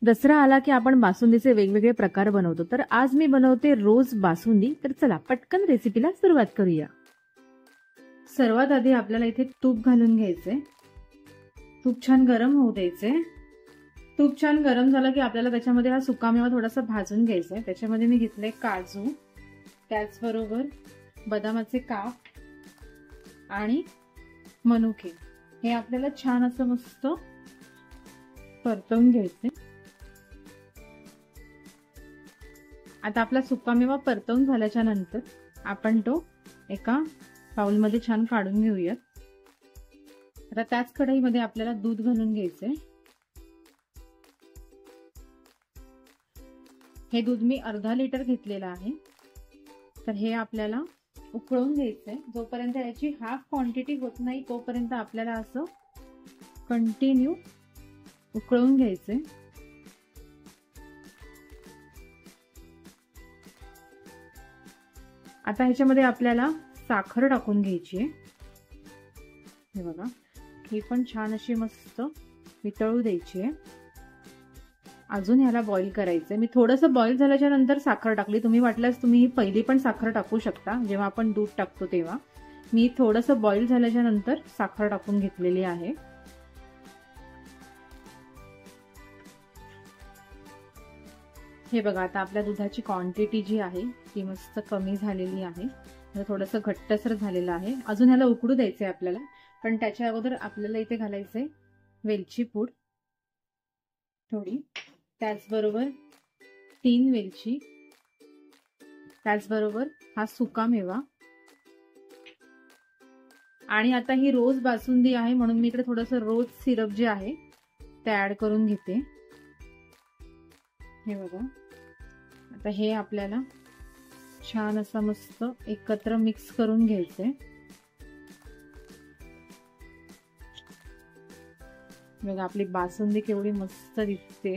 दसरा आला की आपण बासुंदीचे वेगवेगळे प्रकार बनवतो, तर आज मी बनवते रोज बासुंदी। तर चला पटकन रेसिपीला सुरुवात करूया। सर्वात आधी आपल्याला इथे तूप घालून घ्यायचे। तूप छान गरम होऊ द्यायचे। तूप छान गरम झालं की आपल्याला त्याच्यामध्ये हा सुकामेवा थोडासा भाजून घ्यायचा आहे। त्याच्यामध्ये मी घेतले काजू, त्याचबरोबर बदामाचे काप आणि मनुके। हे आपल्याला छान असं मस्त परतवून घ्यायचे। आता आपला सुकामेवा परतवून झाल्याच्या नंतर आपण तो एका बाउलमध्ये छान काढून घेऊयात। आता त्याच कढईमध्ये आपल्याला दूध घालून घ्यायचे। हे दूध मी अर्धा लिटर घेतलेलं आहे। तर हे आपल्याला उकळून घ्यायचंय। जोपर्यंत याची हाफ क्वांटिटी होत नाही तोपर्यंत आपल्याला असं कंटिन्यू उकळून घ्यायचंय। आता ह्याच्यामध्ये आपल्याला साखर टाकून घ्यायची आहे। हे बघा, ही पण छान अशी मस्त वितळू द्यायची आहे। अजून ह्याला बॉईल करायचंय। मी थोडंसं बॉईल झाल्याच्या नंतर साखर टाकली। तुम्ही वाटल्यास तुम्ही पहिली पण साखर टाकू शकता जेव्हा आपण दूध टाकतो तेव्हा। मी थोडंसं बॉईल झाल्याच्या नंतर साखर टाकून घेतलेली आहे। हे बघा, आता आपल्या दुधाची क्वांटिटी जी आहे ती मस्त कमी झालेली आहे। थोडंसं घट्टसर झालेलं आहे। अजून ह्याला उकळू द्यायचंय आपल्याला, पण त्याच्या अगोदर आपल्याला इथे घालायचंय वेलची पूड थोडी, त्याचबरोबर 3 वेलची, त्याचबरोबर हा सुकामेवा। आणि आता ही रोज बासुंदी आहे म्हणून मी इकडे थोडंसं रोज सिरप जे आहे ते ऍड करून घेते। हे बघा, आता हे आपल्याला छान असं मस्त एकत्र मिक्स करून घ्यायचंय। बघा आपली बासुंदी केवढी मस्त दिसते,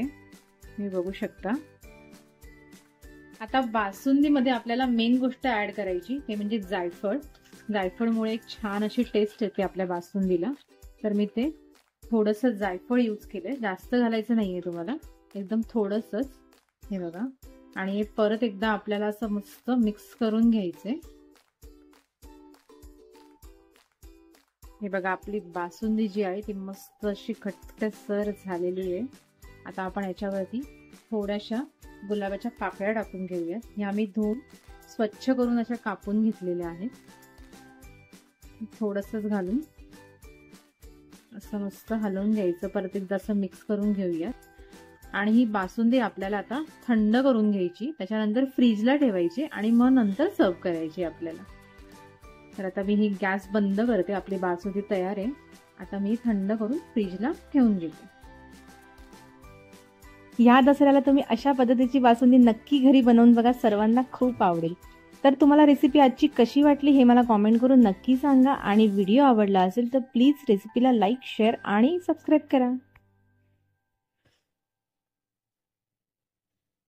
तुम्ही बघू शकता। आता बासुंदीमध्ये आपल्याला मेन गोष्ट ऍड करायची ते म्हणजे जायफळ। जायफळमुळे एक छान अशी टेस्ट येते आपल्या बासुंदीला। तर मी ते थोडंसं जायफळ यूज केलंय, जास्त घालायचं नाहीये तुम्हाला, एकदम थोडंसंच। हे बघा, आणि परत एकदा आपल्याला असं मस्त मिक्स करून घ्यायचंय। हे बघा, आपली बासुंदी जी आहे ती मस्त अशी घट्टसर झालेली आहे। आता आपण याच्यावरती थोड्याशा गुलाबाच्या पाकळ्या टाकून घेऊया। ह्या मी धुवून स्वच्छ करून अशा कापून घेतलेल्या आहेत। थोडंसंच घालून असं मस्त हलवून घ्यायचं। परत एकदा असं मिक्स करून घेऊया। आणि ही बासुंदी आपल्याला आता थंड करून घ्यायची, त्याच्यानंतर फ्रीजला ठेवायची आणि मग नंतर सर्व करायची आपल्याला। तर आता मी ही गॅस बंद करते। आपली बासुंदी तयार आहे। आता मी थंड करून फ्रीजला ठेवून घेते। या दसऱ्याला तुम्ही अशा पद्धतीची बासुंदी नक्की घरी बनवून बघा, सर्वांना खूप आवडेल। तर तुम्हाला रेसिपी आजची कशी वाटली हे मला कॉमेंट करून नक्की सांगा। आणि व्हिडिओ आवडला असेल तर प्लीज रेसिपीला लाईक, शेअर आणि सबस्क्राईब करा।